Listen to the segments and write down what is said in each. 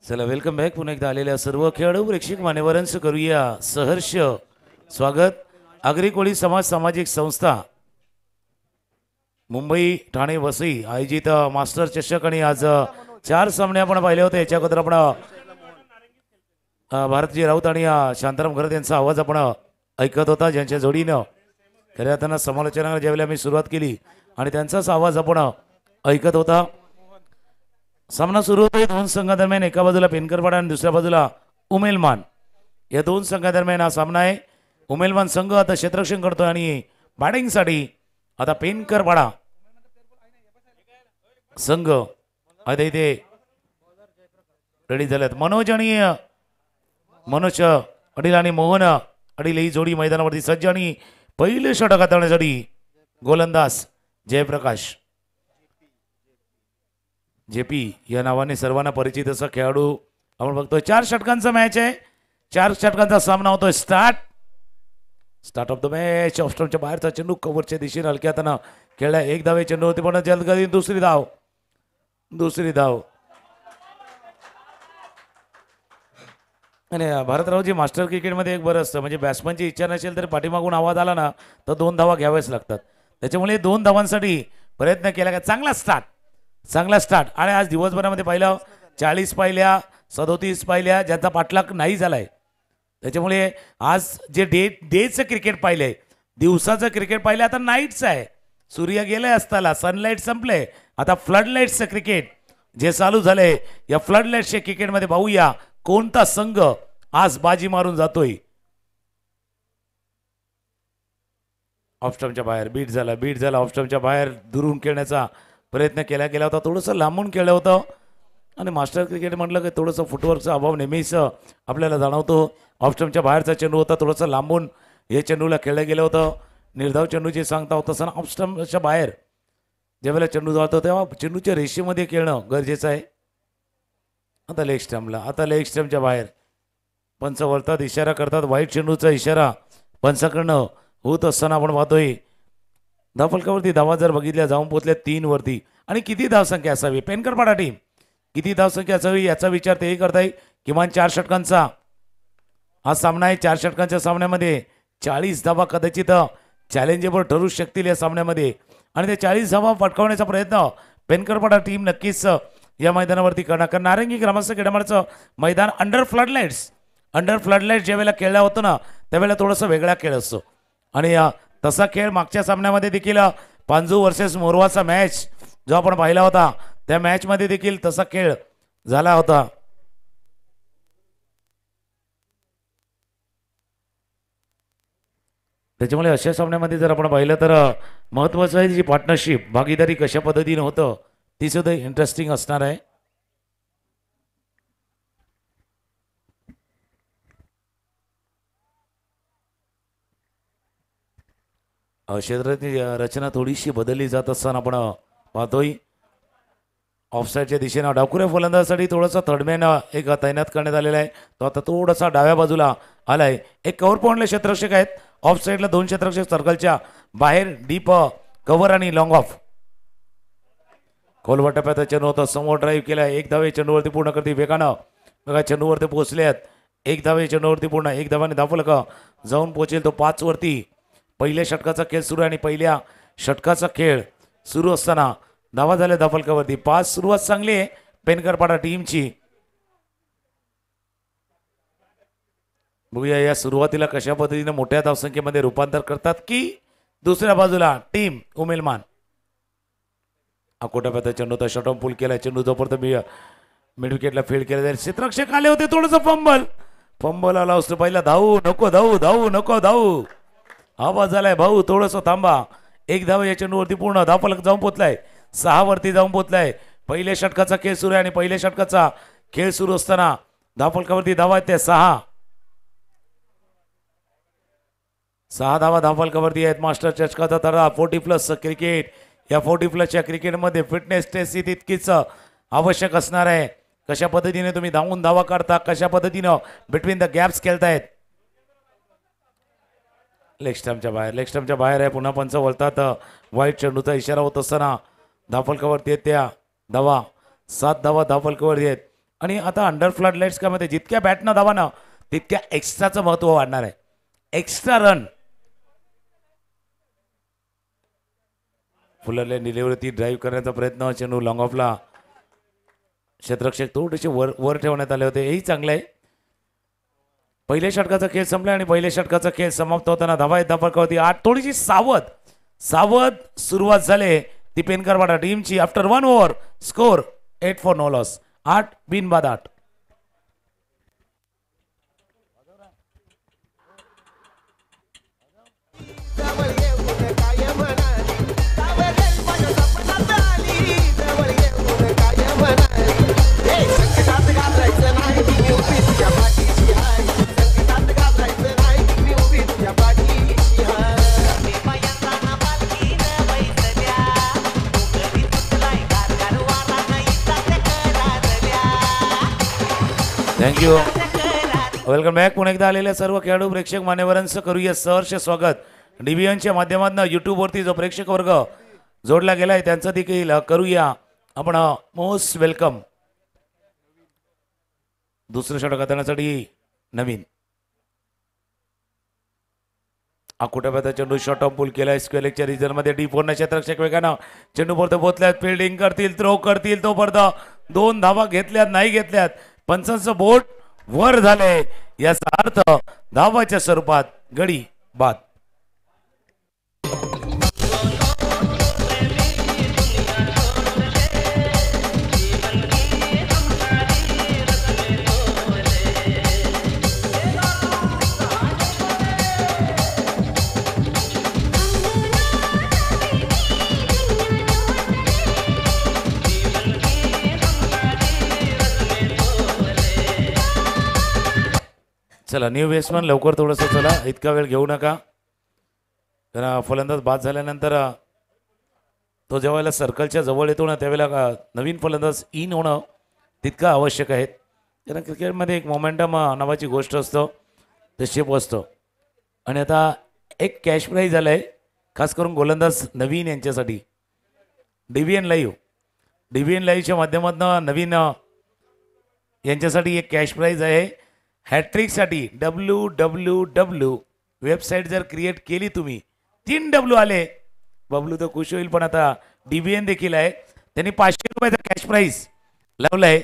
चला welcome back. पुन्हा एकदा आलेल्या सर्व खेळाडू प्रेक्षक मान्यवरांचं करूया सहर्ष स्वागत. आगरी कोळी समाज सामाजिक संस्था मुंबई ठाणे वसई आयोजित मास्टर चषक आणि आज 4 सामने आपण पाहिले होते. याच्या अगोदर आपण भारतजी राऊत आणि शांताराम घरत यांचा आवाज आपण ऐकत होता, ज्यांच्या जोडीनं खऱ्या अर्थानं समालोचनाला ज्यावेळेला आम्ही सुरुवात केली आणि त्यांचाच आवाज आपण ऐकत होता. सामना सुरू होतोय दोन संघादरम्यान. एका बाजूला पेनकरपाडा आणि दुसऱ्या बाजूला उमेलमान. या दोन संघादरम्यान हा सामना आहे. उमेलमान संघ आता क्षेत्ररक्षण करतोय आणि बॅटिंगसाठी आता पेनकरपाडा संघ आता इथे रेडी झालेत. मनोज अडील आणि मोहन अडील ही जोडी मैदानावरती सज्ज आणि पहिले षटक हाताळण्यासाठी गोलंदाज जयप्रकाश जेपी या नावाने सर्वांना परिचित असा खेळाडू आपण बघतोय. 4 षटकांचा मॅच आहे. 4 षटकांचा सामना होतोय. Start of the match. ऑफस्टॉपच्या बाहेरचा चेंडू कव्हरच्या दिशेने हलक्या हाताने खेळला. एक धावे चेंडू होती पण जलदगती दुसरी धाव आणि भारतरावजी मास्टर क्रिकेटमध्ये एक बरं असतं, म्हणजे बॅट्समनची इच्छा नसेल तर पाठीमागून आवाज आला ना तर 2 धावा घ्याव्याच लागतात. त्याच्यामुळे 2 धावांसाठी प्रयत्न केला का चांगला स्टार्ट. आणि आज दिवसभरामध्ये पाहिलं 40 पाहिल्या, 37 पाहिल्या, ज्यांचा पाठलाग नाही झालाय. त्याच्यामुळे आज जे डेचं क्रिकेट पाहिलंय, दिवसाचं क्रिकेट पाहिलं, आता नाईटचं आहे. सूर्य गेलाय असताना, सनलाईट संपले, आता फ्लड लाईटचं क्रिकेट जे चालू झालंय. या फ्लड लाईटच्या क्रिकेटमध्ये पाहूया कोणता संघ आज बाजी मारून जातोय. ऑफस्टम्पच्या बाहेर बीट झाला. ऑफस्टम्पच्या बाहेर दुरून खेळण्याचा प्रयत्न केला गेला होता. थोडंसं लांबून खेळलं होतं आणि मास्टर क्रिकेट म्हटलं की थोडंसं फुटवर्कचा अभाव नेहमीच आपल्याला जाणवतो. ऑफस्टम्पच्या बाहेरचा चेंडू होता, थोडंसं लांबून हे चेंडूला खेळलं गेलं होतं. निर्धाव चेंडू जे सांगता होतं तसं ऑफस्टम्पच्या बाहेर ज्यावेळेला चेंडू जातो तेव्हा चेंडूच्या रेषेमध्ये खेळणं गरजेचं आहे. आता लेग स्टम्पच्या बाहेर पंच वळतात, इशारा करतात. वाईट चेंडूचा इशारा पंचाकडनं होत असताना आपण पाहतोय. धावफलकावरती धावा जर बघितल्या जाऊन पोचल्या 3 वरती. आणि किती धावसंख्या असावी पेनकरपाडा टीम, किती धावसंख्या असावी याचा विचार तेही करताय. किमान 4 षटकांचा हा सामना आहे. 4 षटकांच्या सामन्यामध्ये 40 धावा कदाचित चॅलेंजेबल ठरू शकतील या सामन्यामध्ये. आणि ते 40 धावा पटकावण्याचा प्रयत्न पेनकरपाडा टीम नक्कीच या मैदानावरती करणार. कारण नारंगी ग्रामस्थ क्रीडामंडळाचं मैदान अंडर फ्लड लाईट्स ज्यावेळेला खेळला होतो ना त्यावेळेला थोडासा वेगळा खेळ असतो. आणि तसा खेळ मागच्या सामन्यामध्ये देखील पांजू वर्सेस मोरवाचा मॅच जो आपण पाहिला होता त्या मॅचमध्ये देखील तसा खेळ झाला होता. त्याच्यामुळे अशा सामन्यामध्ये जर आपण पाहिलं तर महत्त्वाचं आहे जी पार्टनरशिप भागीदारी कशा पद्धतीने होतं ती सुद्धा इंटरेस्टिंग असणार आहे. क्षेत्राची रचना थोडीशी बदलली जात असताना आपण पाहतोय. ऑफसाईडच्या दिशेनं डावखुऱ्या फलंदाजासाठी थोडासा थर्डमॅन एक तैनात करण्यात आलेला आहे. तो आता थोडासा डाव्या बाजूला आलाय. एक कव्हर पॉइंटला क्षेत्ररक्षक आहेत. ऑफ साईडला 2 क्षेत्ररक्षक सर्कलच्या बाहेर डीप कव्हर आणि लॉंग ऑफ. खोलवा टप्प्यात चेंडू होता, समोर ड्राईव्ह केलाय. 1 धावे चेंडूवरती पूर्ण करते वेगानं. बघा चेंडूवरती पोहोचल्यात. 1 धावे चेंडूवरती पूर्ण. 1 धावाने धावफलक जाऊन पोहोचेल तो 5 वरती. पहिल्या षटकाचा खेळ सुरू आहे आणि पहिल्या षटकाचा खेळ सुरू असताना धावा झाल्या धावफलकावरती 5. सुरुवात चांगली आहे पेनकरपाडा टीमची. बघूया या सुरुवातीला कशा पद्धतीने मोठ्या धावसंख्येमध्ये रूपांतर करतात की दुसऱ्या बाजूला टीम उमेलमान. अकोटाप्यात चेंडू होता, शॉर्ट पुल केला. चेंडू जोपर्यंत मिड विकेटला फील्ड केला जाईल. क्षेत्ररक्षक आले होते, थोडंसं फंबल आला असतो. पहिला धावू नको आवाज झालाय भाऊ थोडंसं थांबा. 1 धाव या चेंडूवरती पूर्ण. धावफलक जाऊन पोचलाय 6 वरती जाऊन पोचलाय. पहिल्या षटकाचा खेळ सुरू आहे आणि पहिल्या षटकाचा खेळ सुरू असताना धावफलकावरती धावा आहेत त्या 6 धावा धावफलकावरती आहेत. मास्टर चषकाचा तडा 40+ क्रिकेट. या 40+च्या क्रिकेटमध्ये फिटनेस टेस्ट तितकीच आवश्यक असणार आहे. कशा पद्धतीने तुम्ही धावून धावा काढता, कशा पद्धतीनं बिटवीन द गॅप्स खेळतायत. लेग स्टम्पच्या बाहेर आहे. पुन्हा पंच वळतात. वाईट चेंडूचा इशारा होत असताना धावफलकावरती आहेत त्या धावा 7 धावा धावफलकावरती आहेत. आणि आता अंडर फ्लड लाईट्स का मध्ये जितक्या बॅटनं धावा ना तितक्या एक्स्ट्राचं महत्व वाढणार आहे. एक्स्ट्रा रन फुलरले डिलिव्हरी ड्राईव्ह करण्याचा प्रयत्न, चेंडू लॉंग ऑफला, क्षेत्ररक्षक थोडेसे वर ठेवण्यात आले होते, हेही चांगलं आहे. पहिल्या षटकाचा खेळ संपला आणि पहिल्या षटकाचा खेळ समाप्त होताना धावा येत फरकावरती 8. थोडीशी सावध सुरुवात झाली ती पेनकरवाडा टीमची. After 1 over score 8 for no loss. 8 बिनबाद 8. थँक्यू. Welcome back. पुन्हा एकदा आलेल्या सर्व खेळाडू प्रेक्षक मान्यवरांचं करूया सहर्ष स्वागत. DBNच्या माध्यमातून यूट्यूबवरती जो प्रेक्षक वर्ग जोडला गेलाय त्यांचं देखील करूया आपण मोस्ट वेलकम. दुसरं षटक हाताळण्यासाठी नवीन आकुटाप्याचा चेंडू शॉर्ट ऑफ बॉल केलाय स्क्वेअरच्या रिजन मध्ये. D4 क्षेत्ररक्षक वेगानं चेंडू परत पोहोचल्यात, फिल्डिंग करतील, थ्रो करतील, तो परत 2 धावा घेतल्यात नाही घेतल्यात. पंचांचं बोट वर झाले याचा अर्थ धावाच्या स्वरूपात गडी बाद. चला न्यू बेट्समन लवकर थोडंसं चला, इतका वेळ घेऊ नका. कारण फलंदाज बाद झाल्यानंतर तो जेव्हा सर्कलच्या जवळ येतो ना त्यावेळेला नवीन फलंदाज इन होणं तितकं आवश्यक आहे. कारण क्रिकेटमध्ये एक मोमेंटम नावाची गोष्ट असतो, ते शेप असतो. आणि आता एक कॅश प्राईज झालं आहे खास करून गोलंदाज नवीन यांच्यासाठी. DBN लाईव्हच्या माध्यमातून नवीन यांच्यासाठी एक कॅश प्राईज आहे हॅट्रिकसाठी. www वेबसाईट जर क्रिएट केली तुम्ही, 3 W आले, बबलू तर खुश होईल. पण आता DBN देखील आहे, त्यांनी 500 रुपयाचा कॅश प्राईज लावलं आहे.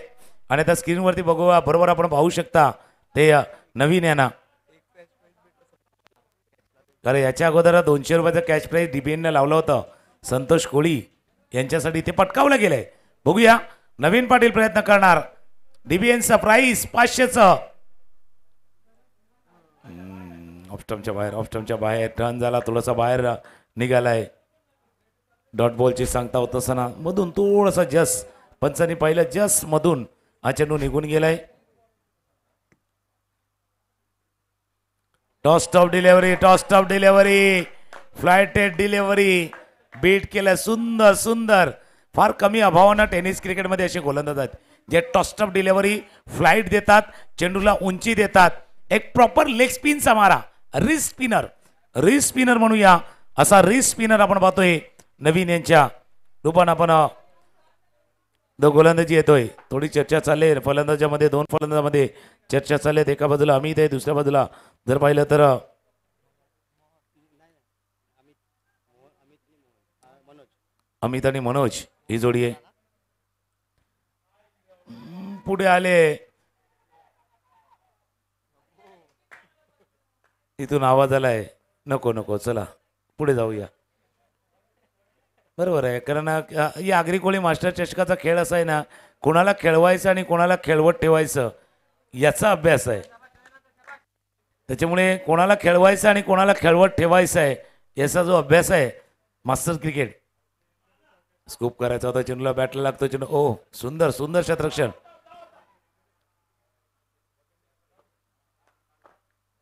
आणि आता स्क्रीनवरती बघूया बरोबर आपण पाहू शकता ते नवीन यांना. कारण याच्या अगोदर 200 रुपयाचा कॅश प्राईज DBNने लावलं होतं संतोष कोळी यांच्यासाठी, ते पटकावलं गेलंय. बघूया नवीन पाटील प्रयत्न करणार. DBNचा प्राईज 500चं. ऑफस्टमच्या बाहेर टर्न झाला, थोडासा बाहेर निघालाय. डॉट बॉलची सांगता होत असताना मधून थोडासा जस पंचांनी पाहिलं, जस मधून हा चेंडू निघून गेलाय. Toss top delivery flighted delivery beat केलं. सुंदर फार कमी अभावानं टेनिस क्रिकेटमध्ये असे गोलंदाज आहेत जे टॉस ऑफ डिलेव्हरी फ्लाईट देतात, चेंडूला उंची देतात. एक प्रॉपर लेग स्पिनचा मारा, रिस्ट स्पिनर म्हणूया, असा रिस्ट स्पिनर आपण पाहतोय नवीन यांच्या रूपानं. आपण गोलंदाजी येतोय. थोडी चर्चा चालली फलंदाजामध्ये, 2 फलंदाजामध्ये चर्चा चालली. एका बाजूला अमित आहे, दुसऱ्या बाजूला जर पाहिलं तर अमित आणि मनोज ही जोडी आहे. पुढे आले, इथून आवाज आलाय नको चला पुढे जाऊया. बरोबर आहे, कारण या आगरी कोळी मास्टर चषकाचा खेळ असा आहे ना, कोणाला खेळवायचं आणि कोणाला खेळवत ठेवायचं याचा अभ्यास आहे. त्याच्यामुळे कोणाला खेळवायचं आणि कोणाला खेळवत ठेवायचं आहे याचा जो अभ्यास आहे मास्टर क्रिकेट. स्कूप करायचा होता, चेंडूला बॅटला लागतो चेंडू. ओ सुंदर क्षेत्ररक्षण.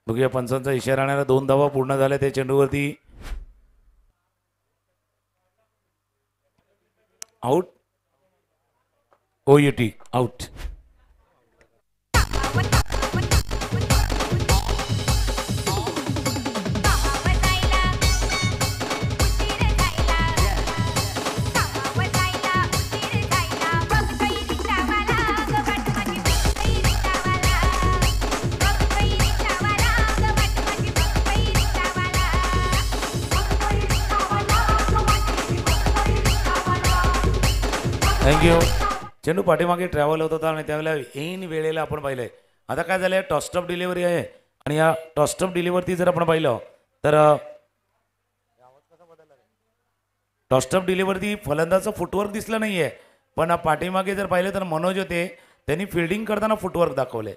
बघूया पंचांचा इशारा आणायला 2 धावा पूर्ण झाल्या त्या चेंडूवरती. आउट. OUT out. थँक्यू. चेंडू पाठीमागे ट्रॅव्हल होत होता आणि त्यावेळेला ऐन वेळेला आपण पाहिलंय. आता काय झालंय, टॉस्टअप डिलिव्हरी आहे आणि या टॉस्टअप डिलिव्हरी जर आपण पाहिलं तर टॉस्टअप डिलिव्हरी फलंदाचं फुटवर्क दिसलं नाहीये, पण पाठीमागे जर पाहिलं तर मनोज होते, त्यांनी फिल्डिंग करताना फुटवर्क दाखवले.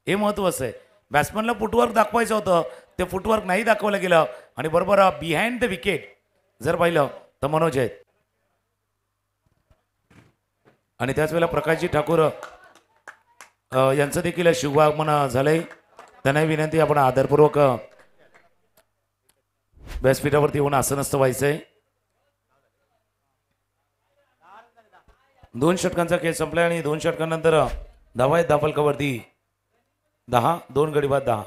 हे महत्त्वाचं आहे. बॅट्समनला फुटवर्क दाखवायचं होतं, ते फुटवर्क नाही दाखवलं गेलं आणि बरोबर बिहाइंड द विकेट जर पाहिलं तर मनोज आहेत. आणि त्याच वेळेला प्रकाशजी ठाकूर यांचं देखील शुभागमन झालंय. त्यांना विनंती, आपण आदरपूर्वक व्यासपीठावरती येऊन आसनस्थ व्हायचंय. 2 षटकांचा खेळ संपलाय आणि 2 षटकांनंतर धावा आहेत धाव फलकावरती 10, 2 गडी बाद 10.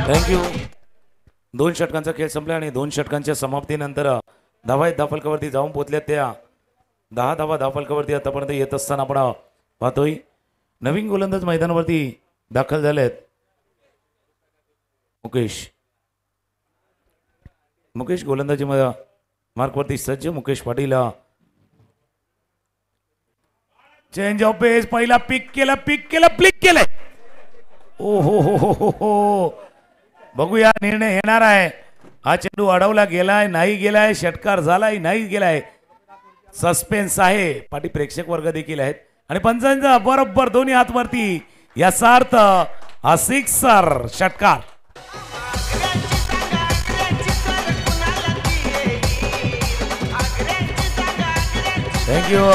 थँक्यू. 2 षटकांचा खेळ संपला आणि 2 षटकांच्या समाप्तीनंतर धावा आहेत धाव फलकावरती जाऊन पोहोचल्यात त्या 10 धावा धाव फलकावरती आतापर्यंत येत असताना आपण पाहतोय. नवीन गोलंदाज मैदानावरती दाखल झालेत. मुकेश गोलंदाजी मार्कवरती सज्ज. मुकेश पाटील चेंज ऑफ पेस, पहिला पिक केलं, फ्लिक केलंय. ओ हो. बघूया निर्णय येणार आहे. हा चेंडू अडवला गेलाय, नाही गेलाय, षटकार झालाय, नाही गेलाय. सस्पेन्स आहे. पाठी प्रेक्षक वर्ग देखील आहेत आणि पंचांचा बरोबर दोन्ही हात वरती, याचा अर्थ हा सिक्सर, षटकार. थँक्यू.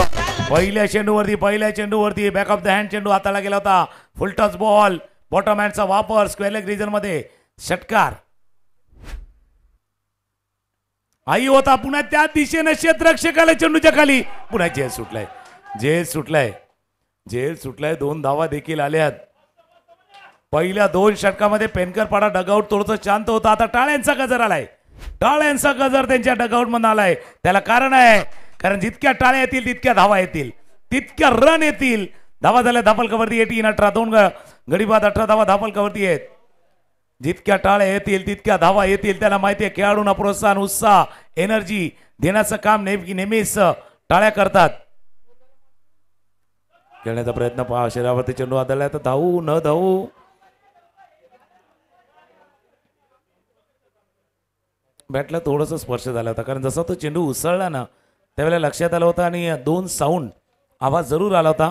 पहिल्या चेंडूवरती बॅक ऑफ द हँड चेंडू हाताला गेला होता. फुल टच बॉल, बॉटम हँडचा वापर, स्क्वेअर लेग रिजन मध्ये, षटकार. आई होता पुन्हा त्या दिशेने क्षेत्ररक्षकाला चेंडूच्या खाली पुन्हा झेल सुटलाय. 2 धावा देखील आल्यात. पहिल्या 2 षटकामध्ये पेनकरपाडा डगआउट थोडंसं शांत होता. आता टाळ्यांचा गजर आलाय. टाळ्यांचा गजर त्यांच्या डगआउट मध्ये आलाय. त्याला कारण आहे, कारण जितक्या टाळ्या येतील तितक्या धावा येतील, तितक्या रन येतील. धावा झाल्या धापलकावरती 18-18, 2 गडी बाद 18 धावा धापलकावरती आहेत. जितक्या टाळ्या येतील तितक्या धावा येतील. त्याला माहिती आहे, खेळाडूंना प्रोत्साहन, उत्साह, एनर्जी देण्याचं काम नेहमीच टाळ्या करतात. खेळण्याचा प्रयत्न पहा. शरीरावरती चेंडू आदळला तर धावू न धावू. बॅटला थोडंसं स्पर्श झाला होता, कारण जसा तो चेंडू उसळला ना त्यावेळेला लक्षात आलं होतं आणि 2 साऊंड आवाज जरूर आला होता.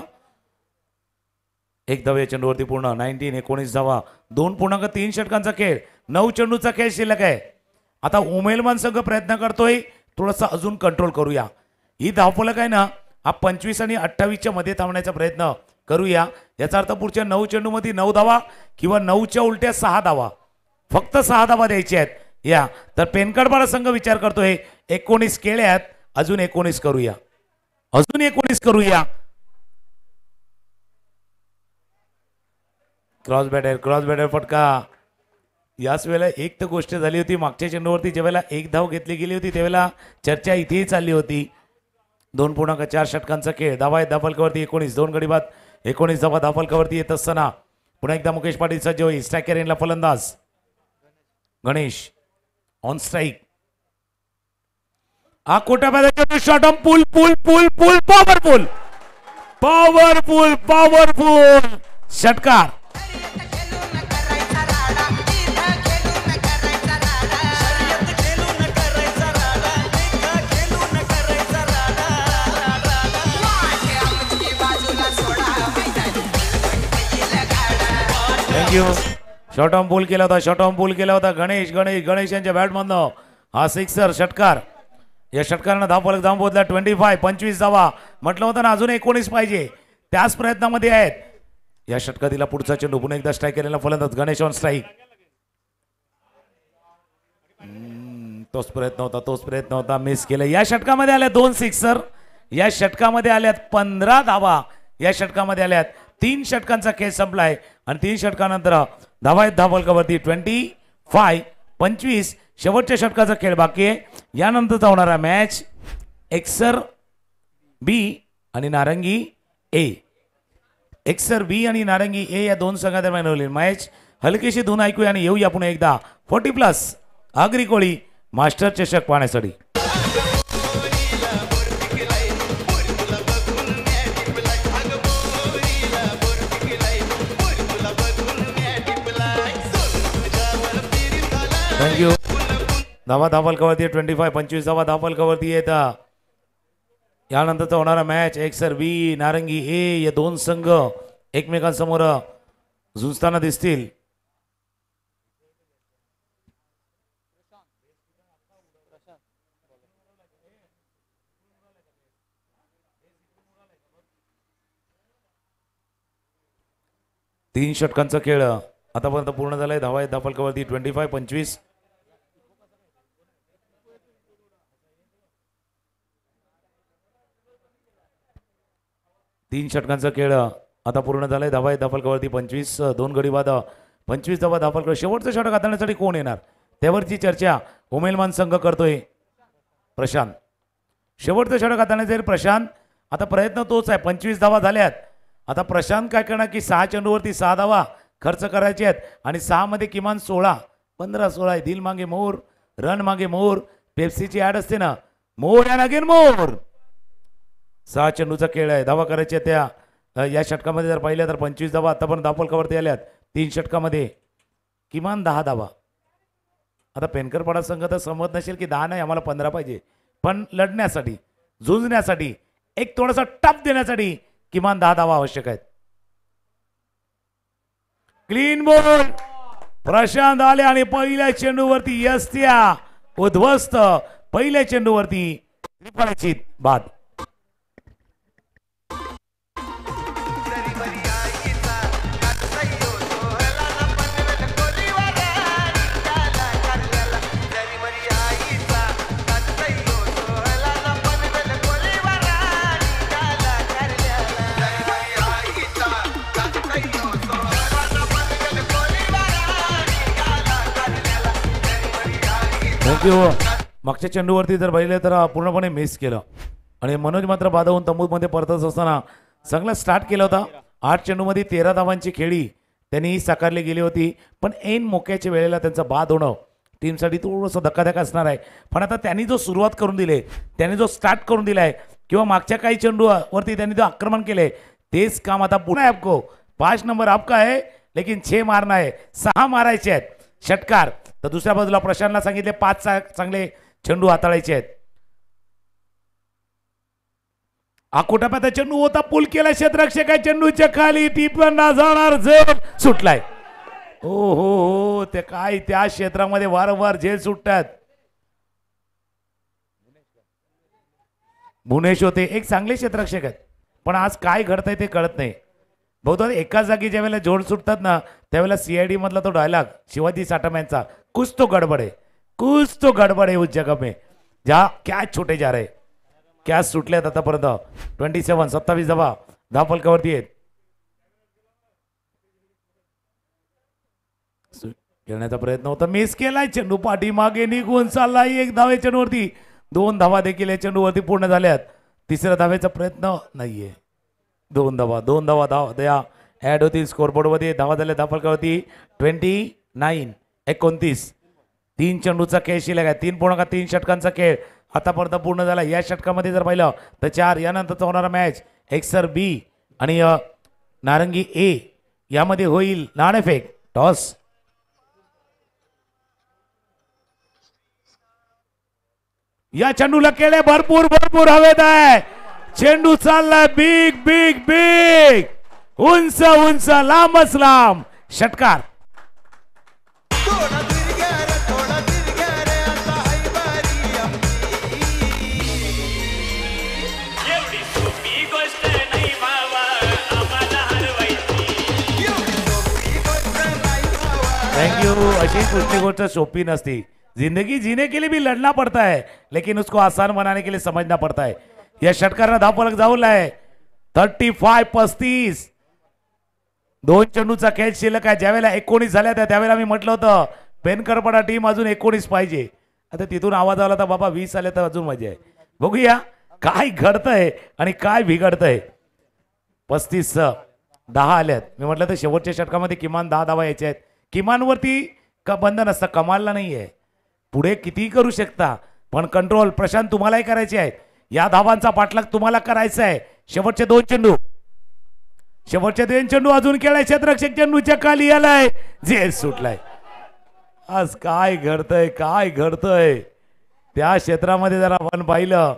1 धाव या चेंडूवरती पूर्ण. 19 धावा. 2.3 षटकांचा खेळ, 9 चेंडूचा खेळ शिल्लक आहे. आता उमेलमान संघ प्रयत्न करतोय थोडासा अजून कंट्रोल करूया. ही धावफलक आहे ना, हा 25 आणि 28च्या मध्ये थांबण्याचा प्रयत्न करूया. याचा अर्थ पुढच्या 9 चेंडूमध्ये 9 धावा किंवा 9च्या उलट्या 6 धावा, फक्त 6 धावा द्यायच्या आहेत. या तर पेनकडपाडा संघ विचार करतोय 19 केल्यात, अजून 19 करूया. क्रॉस बॅटर फटका. याच वेळेला एक तर गोष्ट झाली होती मागच्या चेंडूवरती, ज्यावेळेला 1 धाव घेतली गेली होती त्यावेळेला चर्चा इथेही चालली होती. 2.4 षटकांचा खेळ. धावा आहेत धावफलकावरती 19, 2 गडी बाद 19 धावा धावफलकावरती येत असताना पुन्हा एकदा मुकेश पाटील सज्ज होईल. स्ट्रायकर एंडला फलंदाज गणेश ऑन स्ट्राईक. हा कोट्यामध्ये शॉट ऑन पुल पॉवरफुल षटकार. थँक्यू. शॉर्ट ऑन पूल केला होता गणेश यांच्या बॅटमधनं हा सिक्सर, षटकार. या षटकारानं धावफलक जाऊन पोहोचला 25 धावा. म्हटलं होतं ना अजून 19 पाहिजे, त्याच प्रयत्नामध्ये आहेत. या षटकातील पुढचा चेंडू पुन्हा एकदा स्ट्राईक केलेला फलंदाज गणेश ऑन स्ट्राईक. तोच प्रयत्न होता, मिस केलं. या षटकामध्ये आल्या 2 सिक्सर. या षटकामध्ये आल्यात 15 धावा. या षटकामध्ये आल्यात 3 षटकांचा खेळ संपलाय आणि 3 षटकानंतर धावा आहेत धावफलकावरती 25 शेवटच्या षटकाचा खेळ बाकी आहे. यानंतरचा होणारा मॅच एक्सर बी आणि नारंगी ए. एक्सर बी आणि नारंगी ए या दोन संघादरम्यान होईल मॅच. हलकीशी धून ऐकूया आणि येऊया पुन्हा एकदा 40+ आगरी कोळी मास्टर चषक पाहण्यासाठी. थँक्यू. धावा धावफलकावरती 25 धावा धावफलकावरती येतात. यानंतरचा होणारा मॅच एक्सर बी नारंगी ए या दोन संघ एकमेकांसमोर झुंजताना दिसतील. तीन षटकांचा खेळ आतापर्यंत पूर्ण झालाय. धावा आहेत धावफलकावरती 25. तीन षटकांचा खेळ आता पूर्ण झालाय. धावा आहेत धावफलकावरती 25. 2 गडी बाद 25 धावा धावफलकावर. शेवटचं षटक हाताळण्यासाठी कोण येणार त्यावरची चर्चा उमेलमान संघ करतोय. प्रशांत शेवटचं षटक हाताळण्यासाठी प्रशांत. आता प्रयत्न तोच आहे. 25 धावा झाल्यात. आता प्रशांत काय करणार की 6 चेंडूवरती 6 धावा खर्च करायचे आहेत आणि 6 मध्ये किमान 15-16 आहे. दिल मागे मोर रन मागे मोर पेप्सीची ऍड असते ना, मोर या नागेन मोर. 6 चेंडूचा खेळ आहे. धावा करायच्या त्या या षटकामध्ये जर पाहिल्या तर 25 धावा आतापर्यंत धावफलकावरती आल्यात. 3 षटकामध्ये किमान 10 धावा. आता पेनकरपाडा संघ तर समजत नसेल की 10 नाही आम्हाला 15 पाहिजे, पण लढण्यासाठी झुंजण्यासाठी एक थोडासा टप देण्यासाठी किमान 10 धावा आवश्यक आहेत. क्लीन बॉल प्रशांत आले आणि पहिल्या चेंडूवरती यस्त्या उद्ध्वस्त. पहिल्या चेंडूवरती त्रिफळाची बाद. मागच्या चेंडूवरती जर पाहिलं तर पूर्णपणे मिस केलं आणि मनोज मात्र बाद होऊन तंबूमध्ये परतत असताना चांगला स्टार्ट केला होता. 8 चेंडूमध्ये 13 धावांची खेळी त्यांनी साकारली गेली होती, पण ऐन मोक्याच्या वेळेला त्यांचा बाद होणं टीमसाठी थोडंसं धक्काधक्का असणार आहे. पण आता त्यांनी जो सुरुवात करून दिली, त्यांनी जो स्टार्ट करून दिलाय किंवा मागच्या काही चेंडूवरती त्यांनी जो आक्रमण केले तेच काम आता पुन्हा आपको 5 नंबर आपका आहे लेकिन 6 मारना आहे. 6 मारायचे आहेत षटकार. तर दुसऱ्या बाजूला प्रशांतला सांगितले 5 चांगले चेंडू हाताळायचे आहेत. आकोटाप्याचा चेंडू होता, पुल केला क्षेत्ररक्षक आहे, चेंडूच्या खाली टिपण जाणार झेल सुटलाय. हो हो हो ते काय त्या क्षेत्रामध्ये वारंवार झेल सुटतात. भुवनेश होते एक चांगले क्षेत्ररक्षक आहेत, पण आज काय घडतंय ते कळत नाही. बहुधा एकाच जागी ज्या वेळेला जोड सुटतात ना त्यावेळेला CID मधला तो डायलॉग शिवाजी साठम कुछ तो गडबड है, कुछ तो गडबड है उस जगह में जहाँ कॅच छोटे जा रहे. कॅच सुटल्यात आतापर्यंत 27 धावा धावफलकावरती आहेत. खेळण्याचा प्रयत्न होता, मिस केलाय. चेंडू पाठीमागे निघून चाललाय. 1 धावे चेंडूवरती 2 धावा देखील या चेंडूवरती पूर्ण झाल्यात. तिसऱ्या धावेचा प्रयत्न नाहीये. 2 धावा द्या ऍड होतील स्कोरबोर्डमध्ये. धावा झाल्या धावफलकावरती 29-29. 3 चेंडूचा खेळ शिल्लक आहे. 3 षटकांचा खेळ आतापर्यंत पूर्ण झाला. या षटकामध्ये जर पाहिलं तर 4. यानंतरचा होणारा मॅच एक्सर बी आणि नारंगी ए यामध्ये होईल नाणेफेक टॉस. या चेंडूला केले भरपूर हवेत आहे. चेंडू चाललाय बिग बिग बिग उंच लांबच लांब षटकार. Thank you. अशी कुठली गोष्ट सोपी नसती. जिंदगी जीने के लिए भी लड़ना पड़ता है, लेकिन उसको आसान बनाने के लिए समझना पड़ता है. या षटकारानं धावफलक जाऊला आहे 35-35. 2 चेंडूचा कॅच शिल्लक आहे. ज्यावेळेला 19 झाल्या त्यावेळेला मी म्हटलं होतं पेनकरपडा टीम अजून 19 पाहिजे. आता तिथून आवाज आला तर बाबा 20 आले तर अजून मजा आहे. बघूया काय घडतंय आणि काय बिघडतंय. 35-10 आल्यात. मी म्हटलं तर शेवटच्या षटकामध्ये किमान 10 धावा यायच्या आहेत. किमानवरती का बंधन असतं, कमालला नाही आहे. पुढे कितीही करू शकता पण कंट्रोल प्रशांत तुम्हालाही करायचे आहेत. या धावांचा पाठलाग तुम्हाला करायचा आहे. शेवटचे 2 चेंडू, शेवटचे 2 चेंडू अजून खेळाय. क्षेत्ररक्षक चेंडूच्या खाली आलाय, झेल सुटलाय. आज काय घडतंय, काय घडतंय त्या क्षेत्रामध्ये जरा आपण पाहिलं.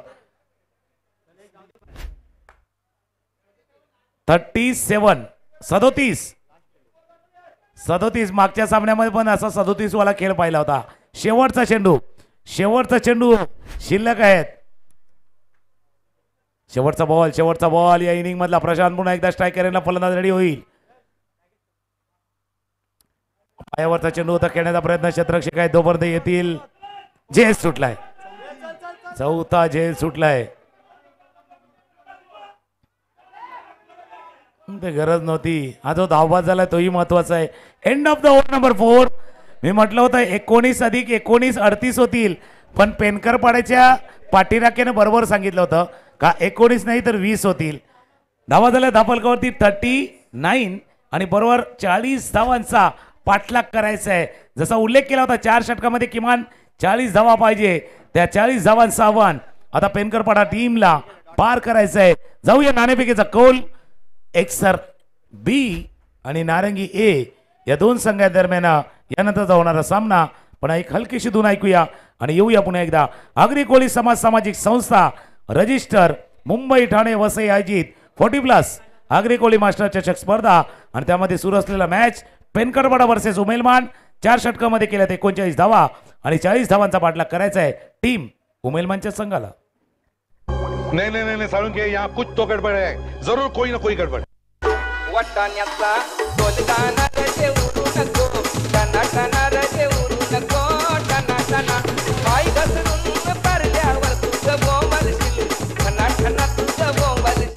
37 मागच्या सामन्यामध्ये पण असा 37 वाला खेळ पाहिला होता. शेवटचा चेंडू, शेवटचा चेंडू शिल्लक आहेत. शेवटचा बॉल या इनिंग मधला. प्रशांत पुन्हा एकदा स्ट्रायकरला फलंदाज रेडी होईल. पायावरचा चेंडू होता, खेळण्याचा प्रयत्न क्षेत्ररक्षक आहे तोपर्यंत येतील. झेल सुटलाय, चौथा झेल सुटलाय. ते गरज नव्हती. हा जो धावबाद झाला तोही महत्वाचा आहे. End of the over number 4. मी म्हटलं होतं 19 अधिक 19 38 होतील, पण पेनकर पाड्याच्या पाठीराख्याने बरोबर सांगितलं होतं का 19 नाही तर 20 होतील. धावा झाल्या धापलकावरती 39 आणि बरोबर 40 धावांचा पाठलाग करायचा आहे. जसा उल्लेख केला होता 4 षटकामध्ये किमान 40 धावा पाहिजे. त्या 40 धावांचं आव्हान आता पेनकरपाडा टीमला पार करायचं आहे. जाऊया नाणेफेकीचा कौल. एक्सर बी आणि नारंगी ए या 2 संघांदरम्यान यानंतरचा होणारा सामना. पण एक हलकीशी धून ऐकूया आणि येऊया पुन्हा एकदा. आगरी कोळी समाज सामाजिक संस्था रजिस्टर मुंबई ठाणे वसई आयोजित 40+ आगरी कोळी मास्टर चषक स्पर्धा आणि त्यामध्ये सुरू असलेला मॅच पेनकरपाडा वर्सेस उमेलमान. 4 षटकामध्ये केल्यात 39 धावा आणि 40 धावांचा पाठलाग करायचा आहे टीम उमेलमानच्या संघाला. नहीं नहीं नहीं साळुंखे, यहाँ कुछ तो गड़बड़ है, जरूर कोई ना कोई गड़बड़. वाटाण्याचा ढोलगाणा रे उरू नको, टना टना रे उरू नको, टना टना पाय घसरून पडल्यावर तुझं बोंबलशील, टना टना तुझं बोंबलशील.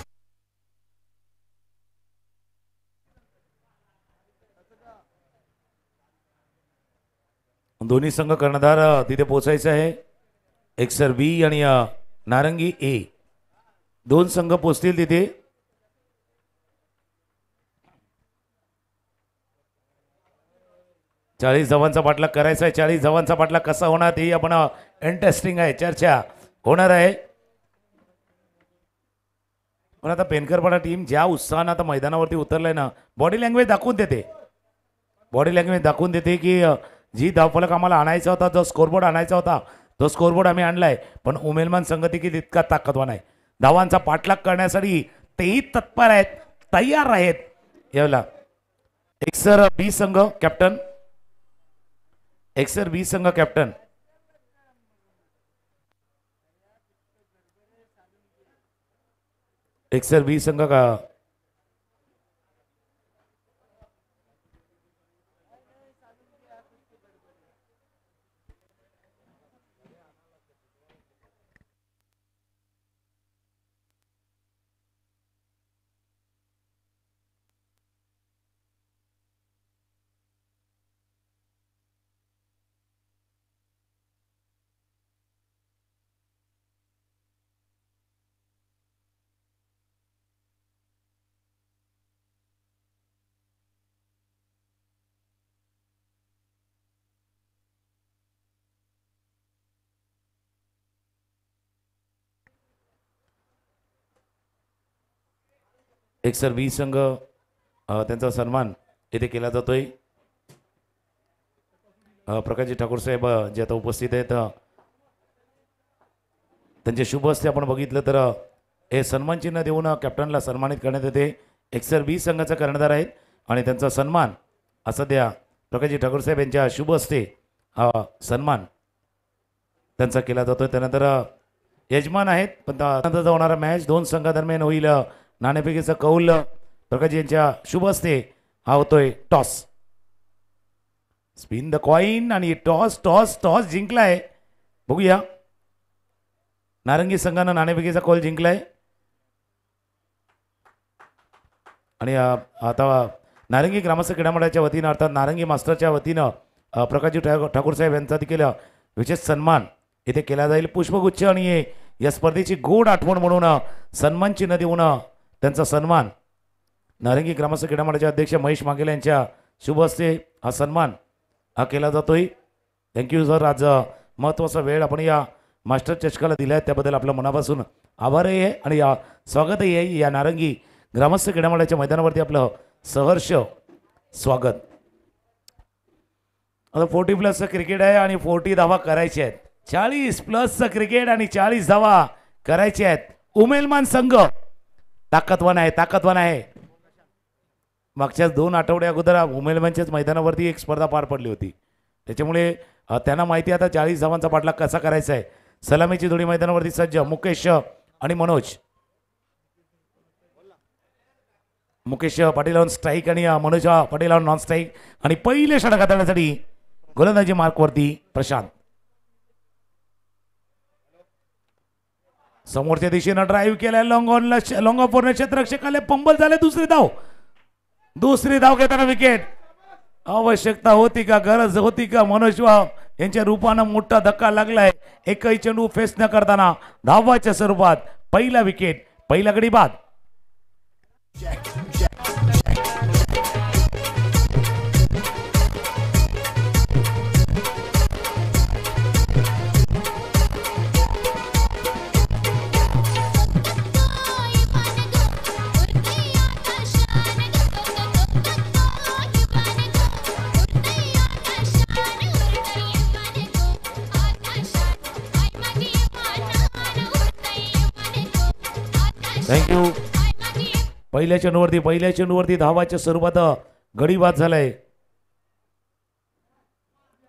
दोन्ही संघ कर्णधार तिथे पोहोचायचे आहे. एक्सर बी आणि नारंगी ए 2 संघ पोचतील तिथे. चाळीस धावांचा पाठलाग करायचा आहे. 40 धावांचा पाठलाग कसा होणार ते आपण इंटरेस्टिंग आहे, चर्चा होणार आहे. पण आता पेनकरपाडा टीम ज्या उत्साहानं आता मैदानावरती उतरलाय ना, बॉडी लँग्वेज दाखवून देते. बॉडी लँग्वेज दाखवून देते की जी धावफलक आम्हाला आणायचा होता, जो स्कोरबोर्ड आणायचा होता तो स्कोरबोर्ड आम्ही आणलाय. पण उमेलमान संघ देखील इतका ताकदवान आहे. धावांचा पाठलाग करण्यासाठी तेही तत्पर आहेत, तयार आहेत. याला एक्सर बी संघ कॅप्टन, एक्सर बी संघ कॅप्टन एक्सर बी संघ का एक्सर बी संघ त्यांचा सन्मान येथे केला जातोय. प्रकाशजी ठाकूर साहेब जे आता उपस्थित आहेत त्यांचे शुभ हस्ते आपण बघितलं तर हे सन्मान चिन्ह देऊन कॅप्टनला सन्मानित करण्यात येते. एक्सर बी संघाचा कर्णधार आहेत आणि त्यांचा सन्मान सध्या प्रकाशजी ठाकूर साहेब यांच्या शुभ हस्ते सन्मान त्यांचा केला जातोय. त्यानंतर यजमान आहेत. पण त्यानंतर होणारा मॅच 2 संघादरम्यान होईल. नाणेफेकीचा कौल प्रकाशजी यांच्या शुभ हस्ते हा होतोय. टॉस, स्पिन द कॉइन आणि टॉस टॉस टॉस जिंकलाय. बघूया नारंगी संघानं नाणेफेकीचा कौल जिंकलाय आणि आता नारंगी ग्रामस्थ क्रीडा मंडळाच्या वतीनं अर्थात नारंगी मास्टरच्या वतीनं प्रकाशजी ठाकूर साहेब यांचा देखील विशेष सन्मान इथे केला जाईल. पुष्पगुच्छ आणि या स्पर्धेची गोड आठवण म्हणून सन्मान चिन्ह देऊन त्यांचा सन्मान नारंगी ग्रामस्थ क्रीडा मंडळाचे अध्यक्ष महेश मागेला यांच्या शुभ हस्ते हा सन्मान हा केला जातोय. Thank you sir. आज महत्त्वाचा वेळ आपण या मास्टर चषकाला दिला आहे त्याबद्दल आपल्या मनापासून आभारही आहे आणि या स्वागतही आहे. या नारंगी ग्रामस्थ क्रीडा मंडळाच्या मैदानावरती आपलं सहर्ष स्वागत. आता 40+ क्रिकेट आहे आणि 40 धावा करायचे आहेत. 40+ क्रिकेट आणि 40 धावा करायचे आहेत. उमेलमान संघ ताकदवान आहे. मागच्या 2 आठवड्या अगोदर उमेलमानच्याच मैदानावरती एक स्पर्धा पार पडली होती. त्याच्यामुळे त्यांना माहिती आता 40 धावांचा पाठलाग कसा करायचा आहे. सलामीची जोडी मैदानावरती सज्ज मुकेश आणि मनोज. मुकेश पाटील ऑन स्ट्राईक आणि Manoj Patil on non strike आणि पहिले षटक हाताळण्यासाठी गोलंदाजी मार्कवरती प्रशांत. समोरच्या दिशेनं ड्राईव्ह केलाय. लॉंग ऑफ वरनं क्षेत्ररक्षक आले. पंबल झाले. दुसरी धाव घेताना विकेट. आवश्यकता होती का, गरज होती का? मनोज यांच्या रूपानं मोठा धक्का लागलाय. एकही चेंडू फेस न करताना धावाच्या स्वरूपात पहिला विकेट, पहिला गडी बाद. थँक्यू. पहिल्या चेंडूवरती धावाच्या स्वरूपात गडी बाद झालाय.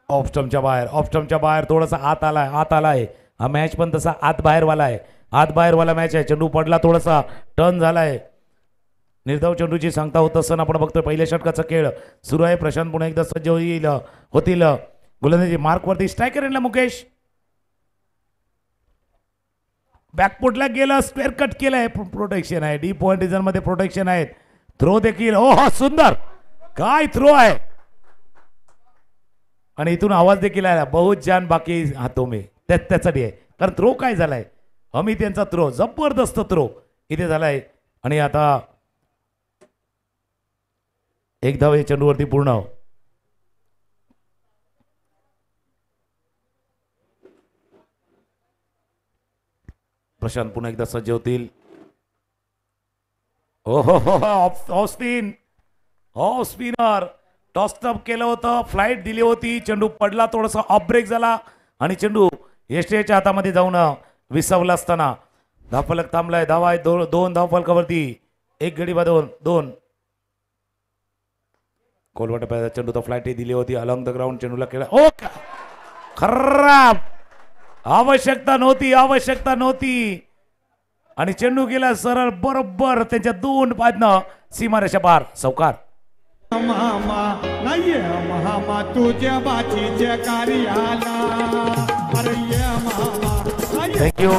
ऑफ स्टंपच्या बाहेर थोडासा आत आलाय. हा मॅच पण तसा आत बाहेरवाला मॅच आहे. चेंडू पडला, थोडासा टर्न झालाय. निर्धाव चेंडूची सांगता होत असताना आपण बघतोय पहिल्या षटकाचा खेळ सुरू आहे. प्रशांत पुन्हा एकदा सज्ज होतील. गोलंदाजी मार्कवरती स्ट्रायकर आणला मुकेश. बॅकफुटला गेलं, स्क्वेअर कट केलाय. प्रोटेक्शन आहे. डीप पॉइंट रिजन मध्ये प्रोटेक्शन आहेत. थ्रो देखील. हो सुंदर, काय थ्रो आहे. आणि इथून आवाज देखील आहे, बहुत जान बाकी हातो में. त्यासाठी आहे कारण थ्रो काय झालाय. अमित यांचा थ्रो, जबरदस्त थ्रो इथे झालाय. आणि आता एक धाव या चेंडूवरती पूर्ण. प्रशांत पुन्हा एकदा सज्ज होतील. ऑफ स्पिनर टॉस्टअप केलं होतं, फ्लाईट दिली होती. चेंडू पडला, थोडासा ऑफ ब्रेक झाला आणि चेंडू एसटीच्या हातामध्ये जाऊन विसावला असताना धावफलक थांबलाय. धावा आहे 2 धावफलकावरती. एक गडी बाद 2. कोलवाटा चेंडू तर फ्लाईट दिली होती अलॉंग द ग्राउंड. चेंडूला केला. ओ खराब. आवश्यकता नव्हती आणि चेंडू गेला सरळ बरोबर त्यांच्या 2 पायनं सीमारेषा पार. सौकार. थँक्यू.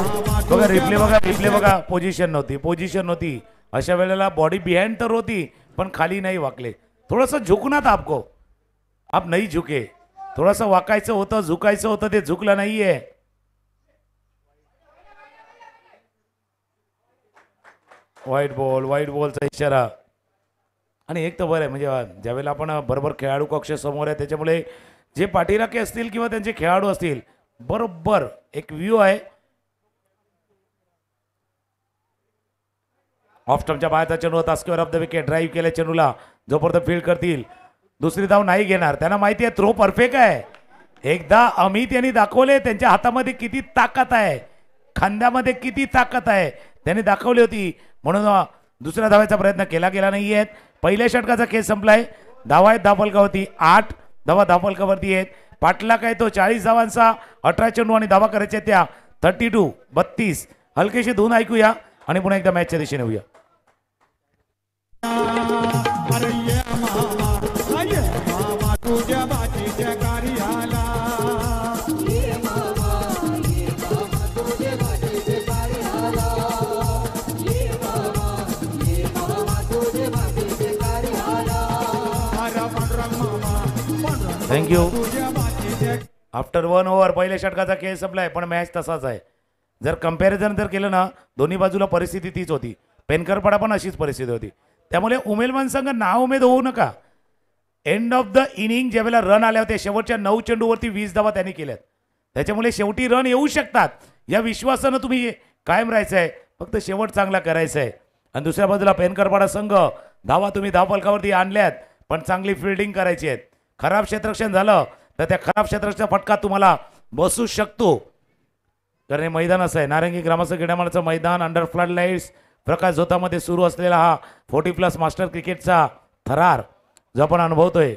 रिप्ले बघा. पोझिशन नव्हती. अशा वेळेला बॉडी बिहाइंड तर होती पण खाली नाही वाकले. थोडंसं झुकना था आपको, आप नहीं झुके. थोडंसं वाकायचं होतं, झुकायचं होतं, ते झुकलं नाहीये. वाईट बॉलचा इशारा. आणि एक तर बरं आहे म्हणजे ज्यावेळेला आपण बरोबर खेळाडू कक्ष समोर आहे त्याच्यामुळे जे पाठीराखे असतील किंवा त्यांचे खेळाडू असतील बरोबर एक व्ह्यू आहे. ऑफ स्टंपच्या बाहेरचा चेंडू होता. Square of the wicket. Drive केल्या चेंडूला जोपर्यंत फील्ड करतील दुसरी धाव नाही घेणार. त्यांना माहिती आहे थ्रो परफेक्ट आहे. एकदा अमित यांनी दाखवले त्यांच्या हातामध्ये किती ताकद आहे, खांद्यामध्ये किती ताकद आहे त्यांनी दाखवली होती. म्हणून दुसऱ्या धावाचा प्रयत्न केला गेला नाहीये. पहिल्या षटकाचा खेळ संपलाय. धावा आहेत धावफलकावरती 8 धावा धावफलकावरती आहेत. पाठलाग आहे तो 40 धावांचा. 18 चेंडू आणि धावा करायच्या त्या 32. हलकेशी धून ऐकूया आणि पुन्हा एकदा मॅचच्या दिशेने येऊया. थँक्यू. आफ्टर 1 ओव्हर पहिल्या षटकाचा खेळ संपलाय, पण मॅच तसाच आहे. जर कम्पॅरिझन जर केलं ना, दोन्ही बाजूला परिस्थिती तीच होती. पेनकरपाडा पण अशीच परिस्थिती होती. त्यामुळे उमेदवान संघ नाउमेद होऊ नका. एंड ऑफ द इनिंग ज्यावेळेला रन आले होते, शेवटच्या 9 चेंडूवरती 20 धावा त्यांनी केल्यात. त्याच्यामुळे शेवटी रन येऊ शकतात या विश्वासानं तुम्ही कायम राहायचं आहे. फक्त शेवट चांगला करायचा आहे. आणि दुसऱ्या बाजूला पेनकरपाडा संघ धावा तुम्ही धावफलकावरती आणल्यात, पण चांगली फिल्डिंग करायची आहेत. खराब क्षेत्ररक्षण झालं तर त्या खराब क्षेत्ररक्षणाचा फटका तुम्हाला बसू शकतो. कारण हे मैदान असं आहे, नारंगी ग्रामस्थ क्रीडामंडळाचं मैदान अंडर फ्लड लाईट्स प्रकाश झोतामध्ये सुरू असलेला हा 40+ मास्टर क्रिकेटचा थरार जो आपण अनुभवतोय.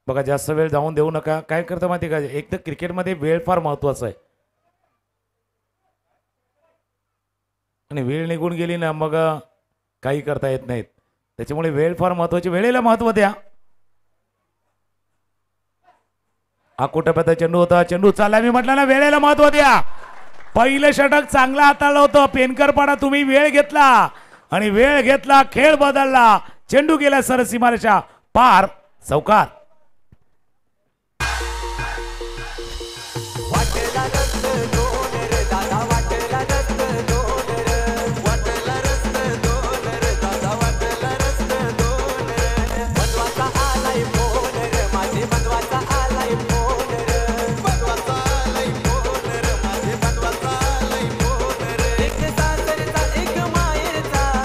बघा, जास्त वेळ जाऊन देऊ नका. काय करतं माहिती का, एक तर क्रिकेटमध्ये वेळ फार महत्वाचा आहे. आणि वेळ निघून गेली ना, मग काही करता येत नाहीत. त्याच्यामुळे वेळ फार महत्वाची. वेळेला महत्व द्या. आकुटप्याचा चेंडू होता, चेंडू चालला. मी म्हटलं ना, वेळेला महत्व द्या. पहिलं षटक चांगलं हाताळलं होतं. पेनकरपाडा तुम्ही वेळ घेतला आणि वेळ घेतला, खेळ बदलला. चेंडू गेला सरसीमारेषा पार. चौकार.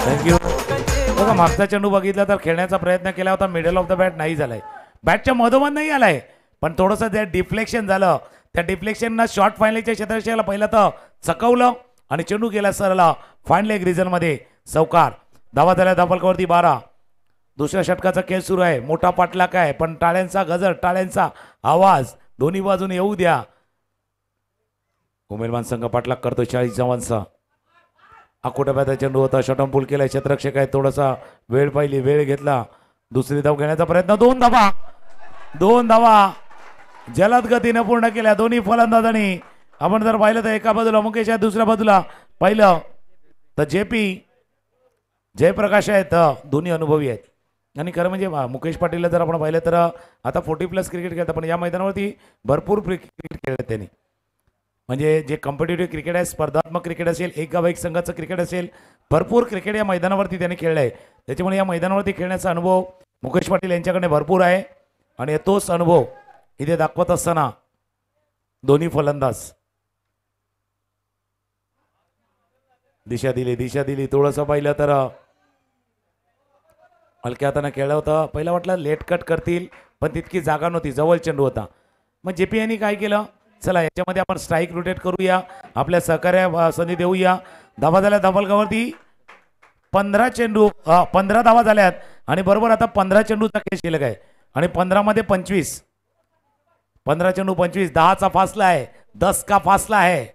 थँक्यू. बघा, मागचा चेंडू बघितला तर खेळण्याचा प्रयत्न केला होता, मिडल ऑफ द बॅट नाही झालाय. बॅटच्या मधोमध नाही आलाय, पण थोडंसं ते डिफ्लेक्शन झालं. त्या डिफ्लेक्शननं शॉर्ट फायनलच्या क्षेत्ररक्षकाला पहिलं तर चकवलं आणि चेंडू गेला सरला फाईन लेग रिजनमध्ये. चौकार. धावा झाल्या धावफलकावरती 12. दुसऱ्या षटकाचा खेळ सुरू आहे. मोठा पाठलाग आहे, पण टाळ्यांचा गजर, टाळ्यांचा आवाज दोन्ही बाजूने येऊ द्या. उमेदवान संघ पाठलाग करतो 40 धावांचा. आकुटप्याचा चेंडू होता, शॉटम पूल केलाय. क्षेत्ररक्षक आहे, थोडासा वेळ पाहिली, वेळ घेतला. दुसरी धाव घेण्याचा प्रयत्न. 2 धावा. 2 धावा जलद गतीने पूर्ण केल्या दोन्ही फलंदाजांनी. आपण जर पाहिलं तर एका बाजूला मुकेश आहे, दुसऱ्या बाजूला पाहिलं तर JP जयप्रकाश आहेत. दोन्ही अनुभवी आहेत. आणि खरं म्हणजे मुकेश पाटीलला जर आपण पाहिलं तर आता 40+ क्रिकेट खेळतात, पण या मैदानावरती भरपूर क्रिकेट खेळले त्यांनी. म्हणजे जे कॉम्पिटेटिव्ह क्रिकेट आहे, स्पर्धात्मक क्रिकेट असेल, एक गाव एक संघाचं क्रिकेट असेल, भरपूर क्रिकेट या मैदानावरती त्यांनी खेळलं आहे. त्याच्यामुळे या मैदानावरती खेळण्याचा अनुभव मुकेश पाटील यांच्याकडे भरपूर आहे. आणि तोच अनुभव इथे दाखवत असताना दोन्ही फलंदाज दिशा दिली. थोडंसं पाहिलं तर हलक्या हाताने खेळलं होतं. पहिला वाटलं लेट कट करतील, पण तितकी जागा नव्हती, जवळ चेंडू होता. मग JP यांनी काय केलं, चला याच्यामध्ये आपण स्ट्राईक रोटेट करूया, आपल्या सहकार्य संधी देऊया. धावा झाल्या धावफलकावरती 15 धावा झाल्यात. आणि बरोबर आता 15 चेंडूचा खेळ शिल्लक आहे. आणि 15 मध्ये 25. 15 चेंडू 25. 10चा फासला आहे. 10 का फासला आहे.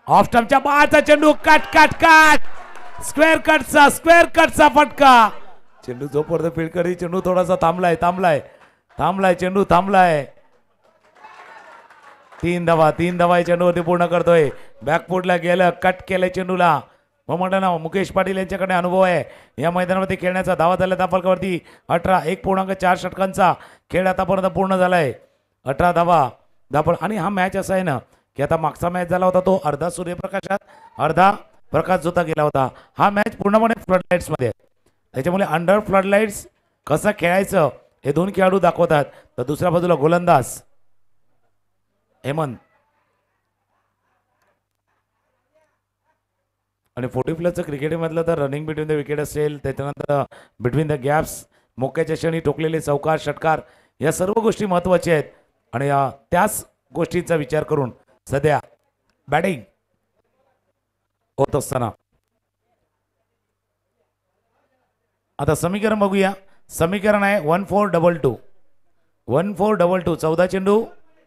ऑफ स्टंपच्या बाहेरचा चेंडू. कट. स्क्वेअर कटचा फटका. चेंडू जोपर्यंत फील्ड करी, चेंडू थोडासा थांबलाय. चेंडू थांबलाय. 3 धावा चेंडूवरती पूर्ण करतोय. बॅकफुटला गेलं, कट केलं चेंडूला. मग म्हटलं ना, मुकेश पाटील यांच्याकडे अनुभव आहे या मैदानावरती खेळण्याचा. धावा झाल्या धावफलकावरती 18. 1.4 षटकांचा खेळ आतापर्यंत पूर्ण झालाय. 18 धावा धावफल. आणि हा मॅच असा आहे ना की आता मागचा मॅच झाला होता तो अर्धा सूर्यप्रकाशात, अर्धा प्रकाश जोता गेला होता. हा मॅच पूर्णपणे फ्लडलाईट्स मध्ये आहे. त्याच्यामुळे अंडर फ्लडलाईट्स कसं खेळायचं हे दोन खेळाडू दाखवतात. तर दुसऱ्या बाजूला गोलंदाज हेमंत आणि 40+ क्रिकेटमधलं तर रनिंग बिटवीन द विकेट असेल, त्याच्यानंतर बिटवीन द गॅप्स, मोक्याच्या क्षणी टोकलेले चौकार, षटकार, या सर्व गोष्टी महत्त्वाच्या आहेत. आणि त्याच गोष्टींचा विचार करून सध्या बॅटिंग होत असताना आता समीकरण बघूया. समीकरण आहे 1422. 1422. 14 चेंडू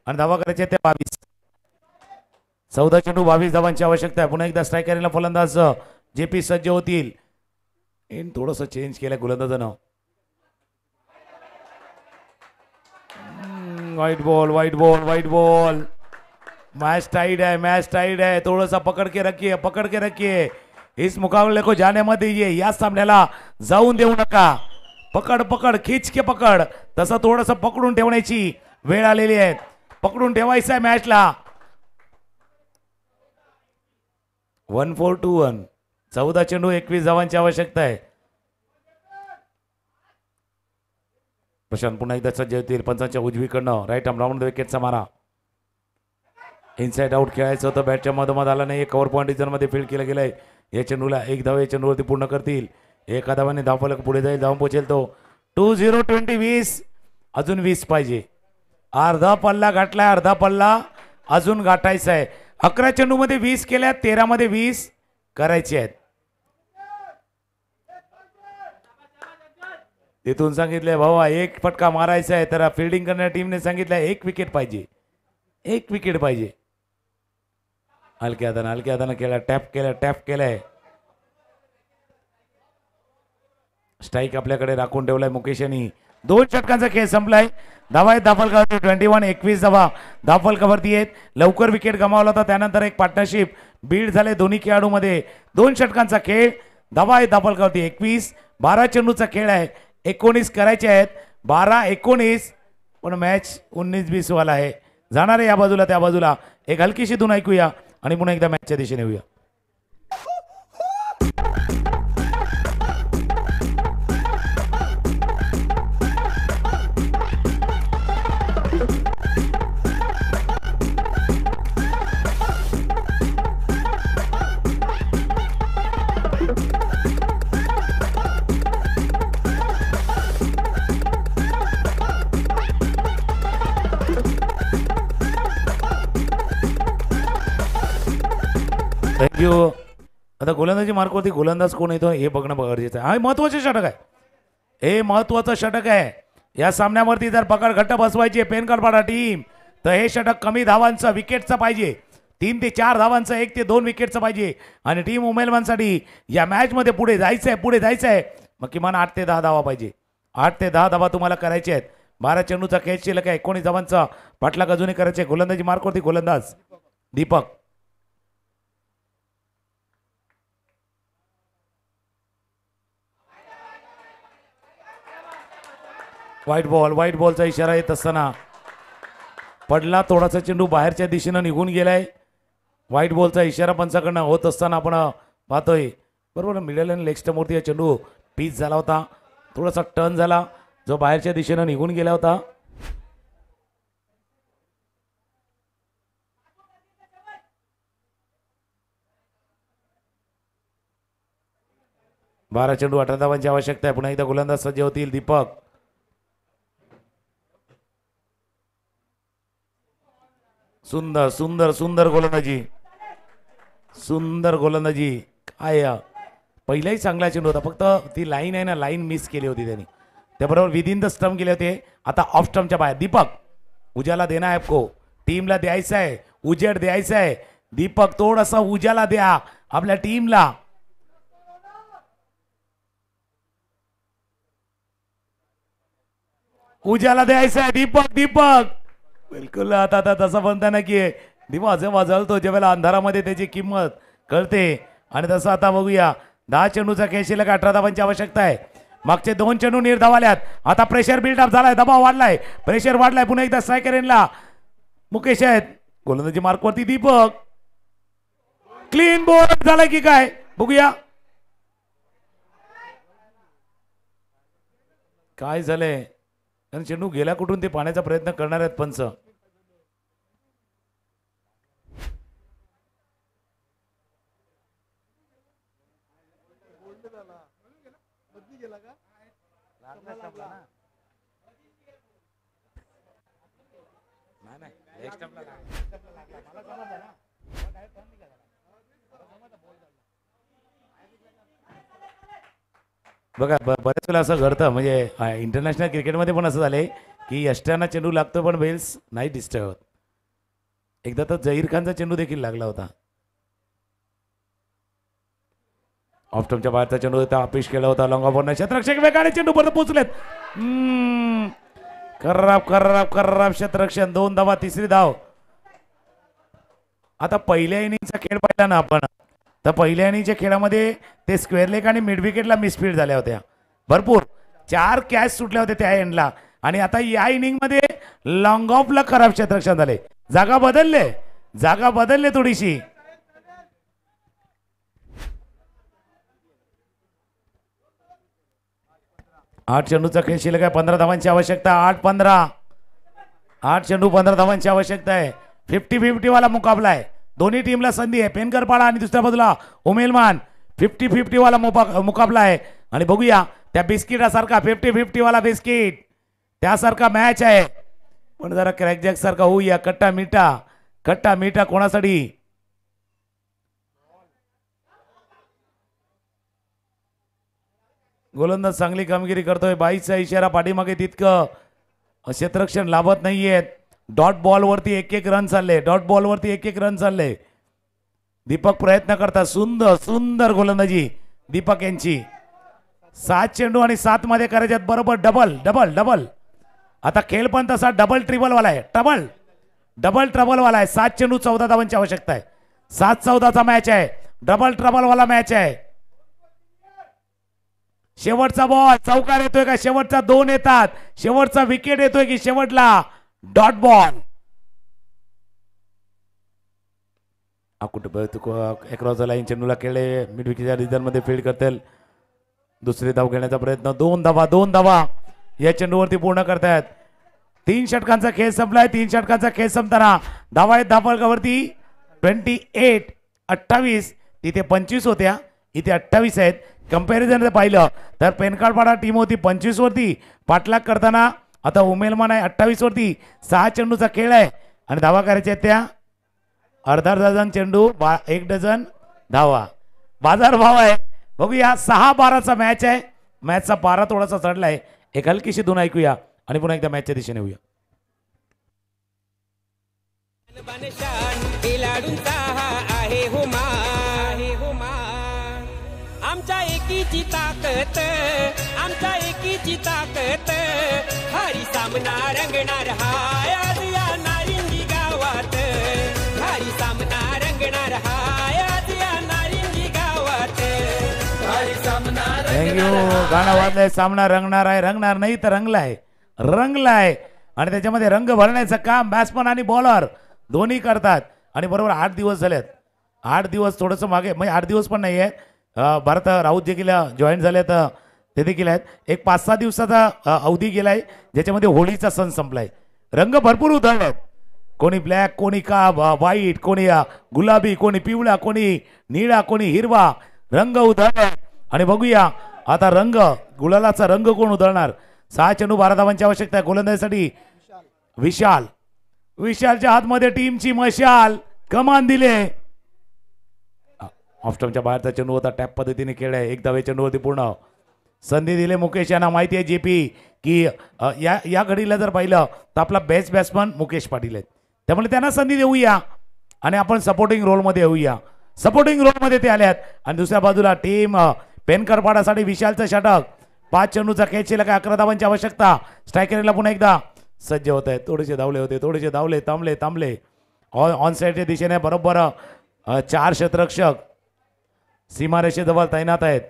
आणि धावा करायचे ते 22. 14 चेंडू 22 धावांची आवश्यकता आहे. पुन्हा एकदा स्ट्रायकरला फलंदाज JP सज्ज होतील. थोडंसं चेंज केलं गोलंदाजानं. White ball. मैच टाइड है. थोड़ा सा पकड़ के रखिए. इस मुकाबले को जाने मत दीजिए, या सामन्याला जाऊन देऊ नका. पकड पकड खिच के पकड, तसं थोडंसं पकडून ठेवण्याची वेळ आलेली आहे. पकडून ठेवायचं आहे मॅचला. 1-4-2-1. 14 चेंडू 21 धावांची आवश्यकता आहे. प्रशांत पुन्हा एकदा सज्ज होतील. पंचांच्या उजवीकडनं राईट आर्म राऊंड विकेटचा मारा. इनसाइड आउट खेळायचं होतं, बॅटच्या मधोमध आला नाही. कव्हर पॉईंट रिजन मध्ये फील्ड केलं गेलंय. या चेंडूला एक धाव या चेंडूवरती पूर्ण करतील. एका धावाने धावफलक पुढे जाईल, धावून पोहोचेल तो. 2-0-20. 20 अजून 20 पाहिजे. अर्धा पल्ला गाठलाय, अर्धा पल्ला अजून गाठायचा आहे. 11 चेंडू मध्ये 20 केल्या, 13 मध्ये 20 करायचे आहेत. तिथून सांगितलंय भावा एक फटका मारायचा आहे, तर फिल्डिंग करणाऱ्या टीमने सांगितलंय एक विकेट पाहिजे, एक विकेट पाहिजे. हलक्या हातानं केला, टॅप केलाय. स्ट्राईक आपल्याकडे राखून ठेवलाय मुकेश यांनी. 2 षटकांचा खेळ संपलाय. धावा आहेत धाफलकावरती 21. 21 धावा धाफलकावरती आहेत. लवकर विकेट गमावला होता, त्यानंतर एक पार्टनरशिप बीड झाले दोन्ही खेळाडूमध्ये. 2 षटकांचा खेळ. धावा आहेत धाफलकावरती 21. 12 चेंडूचा खेळ आहे. 19 करायचे आहेत. 12-19 पण मॅच 19-20 वाला आहे. जाणार आहे या बाजूला त्या बाजूला. एक हलकीशी धून ऐकूया आणि पुन्हा एकदा मॅचच्या दिशेने येऊया. थँक्यू. आता गोलंदाजी मार्कवरती गोलंदाज कोण येतो हे बघणं गरजेचं आहे. हा महत्वाचे षटक आहे, हे महत्वाचं षटक आहे. या सामन्यावरती जर पकड घट्ट बसवायची पेनकरपाडा टीम, तर हे षटक कमी धावांचं विकेटचं पाहिजे. 3 ते 4 धावांचं, 1 ते 2 विकेटचं पाहिजे. आणि टीम उमेलवानसाठी या मॅच मध्ये पुढे जायचं आहे. मग किमान 8 ते 10 धावा पाहिजे. 8 ते 10 धावा तुम्हाला करायचे आहेत. 12 चेंडूचा खेळ शिल्लक आहे. 19 धावांचा पाठलाग अजूनही करायचे. गोलंदाजी मार्कवरती गोलंदाज दीपक. व्हाईट बॉलचा इशारा येत असताना पडला थोडासा चेंडू बाहेरच्या दिशेनं निघून गेलाय. व्हाईट बॉलचा इशारा पंचाकडनं होत असताना आपण पाहतोय. बरोबर, मिडल आणि लेग स्टंपवरती हा चेंडू पीच झाला होता, थोडासा टर्न झाला जो बाहेरच्या दिशेनं निघून गेला होता. बारा चेंडू 18 धावांची आवश्यकता आहे. पुन्हा एकदा गोलंदाज सज्ज होतील दीपक. सुंदर सुंदर सुंदर गोलंदाजी, सुंदर गोलंदाजी. काय पहिलाही चांगला चेंडू होता, फक्त ती लाईन आहे ना, लाईन मिस केली होती त्यांनी. त्याबरोबर विदिन द स्टंप गेले होते. आता ऑफ स्टंपच्या बाहेर. दीपक, उजाला देना है आपको, टीमला द्यायचा आहे, उजेड द्यायचा आहे. दीपक थोडासा उजाला द्या आपल्या टीमला. उजाला द्यायचा आहे दीपक. दीपक बिलकुल. आता तसं म्हणता ना की दिवा जेव्हा जळतो ज्यावेळेला अंधारामध्ये त्याची किंमत कळते, आणि तसं आता बघूया. 10 चेंडूचा खेळ शिल्लक, 18 धावांची आवश्यकता आहे. मागचे 2 चेंडू निर्धावल्यात. आता प्रेशर बिल्डअप झालाय, दबाव वाढलाय, प्रेशर वाढलाय. पुन्हा एकदा स्ट्रायकर एंडला मुकेश आहेत. गोलंदाजी मार्कवरती दीपक. क्लीन बॉल झालाय की काय बघूया काय झालंय. आणि चेंडू गेला कुठून ते पाण्याचा प्रयत्न करणार आहेत पंच. बघा बऱ्याच वेळा असं घडतं, म्हणजे इंटरनॅशनल क्रिकेटमध्ये पण असं झालंय की यष्ट्यांना चेंडू लागतो पण बेल्स नाही डिस्टर्ब होत. एकदा तर जहीर खानचा चेंडू देखील लागला होता. ऑफ स्टंपच्या बाहेरचा चेंडू होता, अपेश केला होता. लॉंग ऑफ क्षेत्ररक्षक वेगाने चेंडू पर्यंत पोहोचलेत. खराब क्षेत्ररक्षण. 2 धावा, 3री धाव. आता पहिल्या इनिंगचा खेळ पाहिला ना आपण, तर पहिल्या इनिंगच्या खेळामध्ये ते स्क्वेअर लेग आणि मिड विकेटला मिसफील्ड झाल्या होत्या भरपूर. 4 कॅच सुटल्या होत्या त्या एंडला. आणि आता या इनिंगमध्ये लॉंग ऑफला खराब क्षेत्ररक्षण झाले. जागा बदलले थोडीशी. 8 चेंडूचा खेळ शिल्लक आहे. 15 धावांची आवश्यकता. 8 चेंडू 15 धावांची आवश्यकता आहे. 50-50 वाला मुकाबला आहे. दोन्ही टीमला संधी आहे. पेनकरपाडा आणि दुसऱ्या बाजूला उमेलमान. 50-50 वाला मुकाबला आहे. आणि बघूया त्या बिस्किटासारखा 50-50 वाला बिस्किट त्यासारखा मॅच आहे. पण जरा क्रॅकजॅक सारखा होऊया. कट्टा मिठा कोणासाठी. गोलंदाज चांगली कामगिरी करतोय. 22चा इशारा पाठीमागे तितकं क्षेत्ररक्षण लाभत नाहीये. डॉट बॉल वरती एक रन चालले. दीपक प्रयत्न करतात. सुंदर गोलंदाजी दीपक यांची. 7 चेंडू आणि 7 मध्ये करायच्यात बरोबर डबल. आता खेळ पण तसा डबल ट्रिबल वाला आहे. डबल ट्रबल वाला आहे. 7 चेंडू 14 धावांची आवश्यकता आहे. 7-14चा मॅच आहे. डबल ट्रबल वाला मॅच आहे. शेवटचा बॉल चौकार येतोय का. शेवटचा 2 येतात. शेवटचा विकेट येतोय की शेवटला डॉट बॉल. अक्रॉस लाईन चेंडूला खेळले. मिड विकेटच्या रिझन मध्ये फील्ड करतील. दुसरी धाव घेण्याचा प्रयत्न. 2 धावा या चेंडूवरती पूर्ण करतायत. 3 षटकांचा खेळ संपलाय. 3 षटकांचा खेळ संपताना धावा आहेत धावफलकावरती 28. तिथे 25 होत्या. इथे 28 आहेत. कंपॅरिझन पाहिलं तर पेनकाळपाडा टीम होती 25 वरती पाठलाग करताना. आता उमेलमान आहे 28 वरती. 6 चेंडूचा खेळ आहे आणि धावा करायच्या त्या अर्धा डझन चेंडू 1 डझन धावा. बाजार भाव आहे. बघूया 6-12चा मॅच आहे. मॅचचा पारा थोडासा चढलाय. एक हलकीशी धून ऐकूया आणि पुन्हा एकदा मॅचच्या दिशेने येऊया. आमच्या एकीची ताकद हरी सामना रंगणार हाय आज या नारिंगी गावात. हरी सामना रंगणार हाय आज या नारिंगी गावात. हरी सामना थँक्यू. गाणं वाजलंय. सामना रंगणार आहे. रंगणार नाही तर रंगलाय. आणि त्याच्यामध्ये रंग भरण्याचं काम बॅट्समन आणि बॉलर दोन्ही करतात. आणि बरोबर 8 दिवस झालेत. 8 दिवस थोडंसं मागे म्हणजे 8 दिवस पण नाही आहे. भारत राऊत जे गेल्या जॉईन झाले तर ते देखील आहेत. एक 5-6 दिवसाचा अवधी गेलाय ज्याच्यामध्ये होळीचा सण संपलाय. रंग भरपूर उधळलेत. कोणी ब्लॅक, कोणी का व्हाईट, कोणी गुलाबी, कोणी पिवळा, कोणी निळा, कोणी हिरवा रंग उधळले. आणि बघूया आता गुलालाचा रंग कोण उधळणार. 6 चेंडू 12 धावांची आवश्यकता आहे गोलंदाजीसाठी. विशालच्या हातमध्ये टीमची मशाल. कमान दिले. ऑफस्टमच्या बाहेरचा चेंडू होता. टॅप पद्धतीने खेळलाय. 1 धावे चेंडूवरती पूर्ण. संधी दिले मुकेश यांना. माहिती आहे जेपी की या घडीला जर पाहिलं तर आपला बेस्ट बॅट्समन मुकेश पाटील आहेत. त्यामुळे त्यांना संधी देऊया आणि आपण सपोर्टिंग रोलमध्ये येऊया. सपोर्टिंग रोलमध्ये ते आल्यात. आणि दुसऱ्या बाजूला टीम पेनकरपाडासाठी विशालचं षटक. 5 चेंडूचा खेळ शिल्लक आहे. 11 धावांची आवश्यकता. स्ट्रायकरला पुन्हा एकदा सज्ज होत आहेत. थोडेसे धावले थांबले. ऑन साईडच्या दिशेने बरोबर 4 क्षेत्ररक्षक सीमारेषेजवळ तैनात आहेत.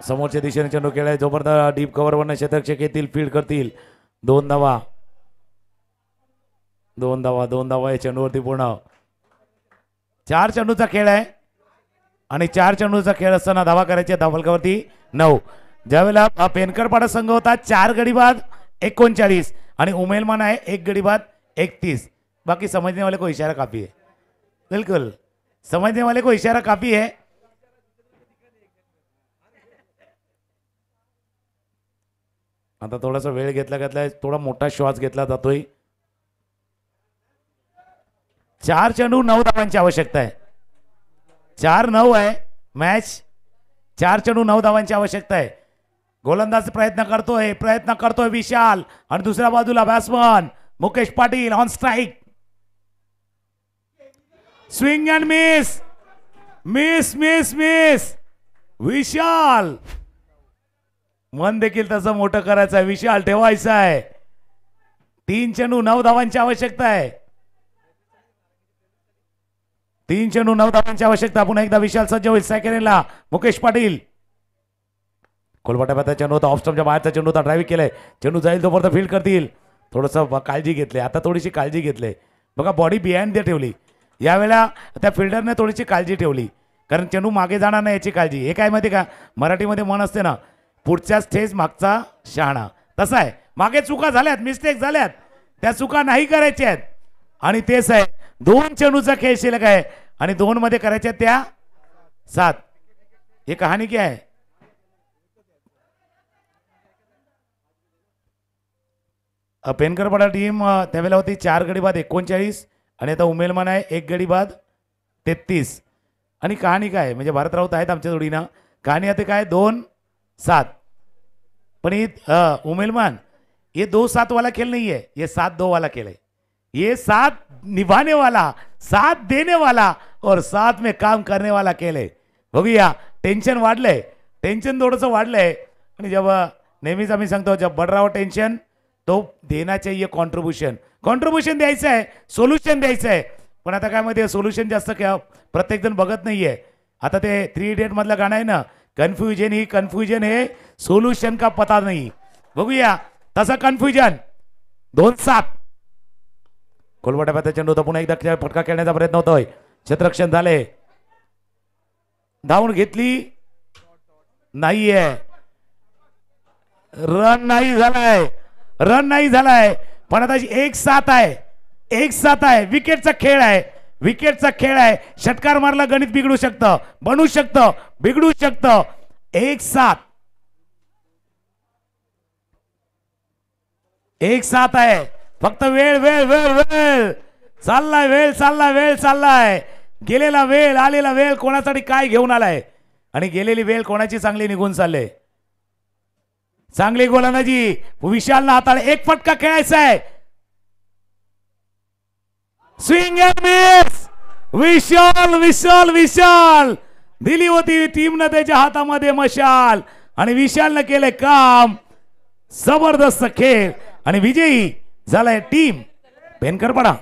समोरच्या दिशेने चेंडू खेळाय. जोपर्यंत डीप कव्हरवरनं क्षेत्ररक्षक येतील फील्ड करतील. 2 धावा या चेंडूवरती पूर्ण. 4 चेंडूचा खेळ आहे आणि 4 चेंडूचा खेळ असताना धावा करायची. धावफलकावरती 9. ज्यावेळेला पेनकरपाडा संघ होता 4 गडी बाद 39 आणि उमेलमान आहे 1 गडी बाद 31. बाकी समझने वाले को इशारा काफी है. बिल्कुल समझने वाले को इशारा काफी है. आता थोडासा वेळ घेतलाय. थोडा मोठा श्वास घेतला जातोय. 4 चेंडू 9 धावांची आवश्यकता आहे. 4-9 आहे मॅच. 4 चेंडू 9 धावांची आवश्यकता आहे. गोलंदाज प्रयत्न करतोय विशाल. आणि दुसऱ्या बाजूला batsman Mukesh Patil on strike. Swing and miss. Vishal मन देखील तसं मोठं करायचं आहे. विशाल ठेवायचं आहे. 3 चेंडू 9 धावांची आवश्यकता आहे. 3 चेंडू 9 धावांची आवश्यकता. पुन्हा एकदा विशाल सज्ज होईल. सेकंडला मुकेश पाटील. कोलबाटा चेंडू होता ऑफ स्टंपच्या बाहेरचा चेंडू होता. ड्राईव्ह केलाय. चेंडू जाईल तोपर्यंत फील्ड करतील. थोडंसं काळजी घेतली. आता थोडीशी काळजी घेतली बघा. बॉडी बिहाइंड द ठेवली. यावेळेला त्या फिल्डरने थोडीशी काळजी ठेवली कारण चेंडू मागे जाणार नाही याची काळजी. हे काय माहिती का मराठीमध्ये म्हण असते ना पुढच्या स्टेज मागचा शहाणा. तसं आहे. मागे चुका झाल्यात मिस्टेक झाल्यात त्या चुका नाही करायच्या आहेत. आणि तेच आहे 2 चेंडूचा खेळ शिल्लक आहे आणि 2 मध्ये करायच्या त्या 7. हे कहाणी क्या आहे. पेनकरपाडा टीम त्यावेळेला होती 4 गडी बाद 39 आणि आता उमेलमान आहे 1 गडी बाद 33. आणि कहाणी काय म्हणजे भारत राऊत आहेत आमच्या जोडीनं. कहाणी आता काय 2-7 पण ये उमेलमान ये 2-7 वाला खेल नहीं है. ये 7-2 वाला खेल है. ये 7 निभाने वाला 7 देने वाला और 7 में काम करने वाला खेल है. बघूया टेन्शन वाढलंय. टेन्शन थोडंसं वाढलंय आणि जेव्हा नेहमीच आम्ही सांगतो जब बढ़ रहा हो टेन्शन तो देना चाहिए कॉन्ट्रीब्युशन. कॉन्ट्रीब्युशन द्यायचं आहे सोल्युशन द्यायचं आहे. पण आता काय माहिती सोल्युशन जास्त प्रत्येक जण बघत नाहीये. आता ते 3 इडियट मधलं गाणं आहे ना कन्फ्युजन है सोल्युशन का पता नहीं. बघूया तसा कन्फ्युजन 2-7. कोलबाटा चेंडू होता. पुन्हा एकदा फटका खेळण्याचा प्रयत्न होतोय. क्षेत्ररक्षण झाले. धावून घेतली नाहीये. रन नाही झालाय पण आता 1-7 आहे. 1-7 आहे. विकेटचा खेळ आहे. षटकार मारला गणित बिघडू शकतं बनू शकतं बिघडू शकतं. 1-7 आहे. फक्त वेळ चाललाय. गेलेला वेळ आलेला वेळ कोणासाठी काय घेऊन आलाय आणि गेलेली वेळ कोणाची चांगली निघून चालले. चांगली गोलंदाजी विशालला हाताला 1 फटका खेळायचा आहे. Swing and miss. विशाल दिली होती टीमनं त्याच्या हातामध्ये मशाल आणि विशालनं केले काम. जबरदस्त खेळ आणि विजयी झालाय टीम पेनकरपाडा.